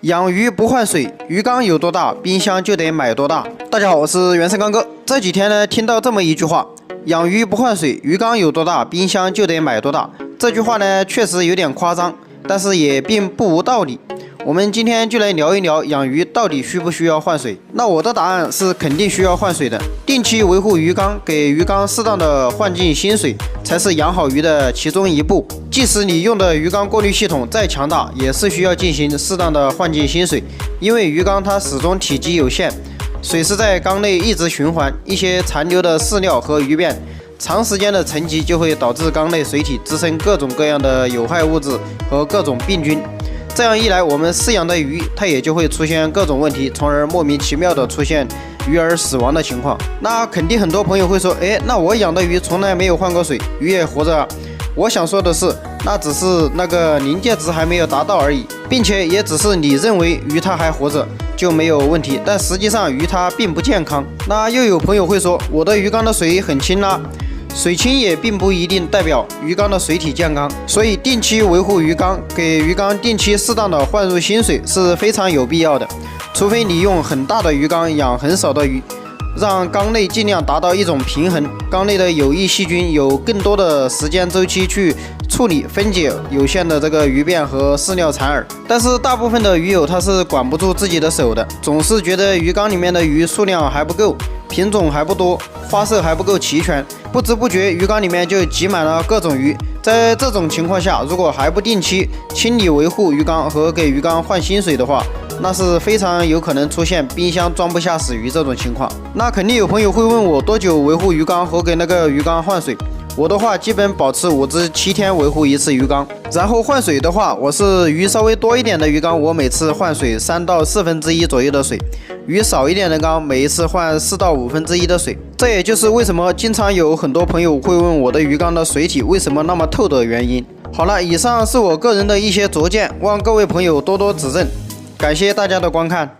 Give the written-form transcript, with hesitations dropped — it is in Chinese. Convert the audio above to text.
养鱼不换水，鱼缸有多大，冰箱就得买多大。大家好，我是原生刚哥。这几天呢，听到这么一句话：养鱼不换水，鱼缸有多大，冰箱就得买多大。这句话呢，确实有点夸张，但是也并不无道理。我们今天就来聊一聊养鱼到底需不需要换水。那我的答案是肯定需要换水的。定期维护鱼缸，给鱼缸适当的换进新水，才是养好鱼的其中一步。即使你用的鱼缸过滤系统再强大，也是需要进行适当的换进新水，因为鱼缸它始终体积有限，水是在缸内一直循环，一些残留的饲料和鱼便长时间的沉积就会导致缸内水体滋生各种各样的有害物质和各种病菌。这样一来，我们饲养的鱼它也就会出现各种问题，从而莫名其妙的出现鱼儿死亡的情况。那肯定很多朋友会说，那我养的鱼从来没有换过水，鱼也活着啊。我想说的是，那只是那个临界值还没有达到而已，并且也只是你认为鱼它还活着就没有问题，但实际上鱼它并不健康。那又有朋友会说，我的鱼缸的水很清啦。水清也并不一定代表鱼缸的水体健康，所以定期维护鱼缸，给鱼缸定期适当的换入新水是非常有必要的。除非你用很大的鱼缸养很少的鱼，让缸内尽量达到一种平衡，缸内的有益细菌有更多的时间周期去处理分解有限的这个鱼便和饲料残饵。但是大部分的鱼友他是管不住自己的手的，总是觉得鱼缸里面的鱼数量还不够，品种还不多，花色还不够齐全，不知不觉鱼缸里面就挤满了各种鱼。在这种情况下，如果还不定期清理维护鱼缸和给鱼缸换新水的话，那是非常有可能出现冰箱装不下死鱼这种情况。那肯定有朋友会问我多久维护鱼缸和给那个鱼缸换水。我的话基本保持5至7天维护一次鱼缸，然后换水的话，我是鱼稍微多一点的鱼缸，我每次换水3到1/4左右的水；鱼少一点的缸，每一次换4到1/5的水。这也就是为什么经常有很多朋友会问我的鱼缸的水体为什么那么透的原因。好了，以上是我个人的一些拙见，望各位朋友多多指正，感谢大家的观看。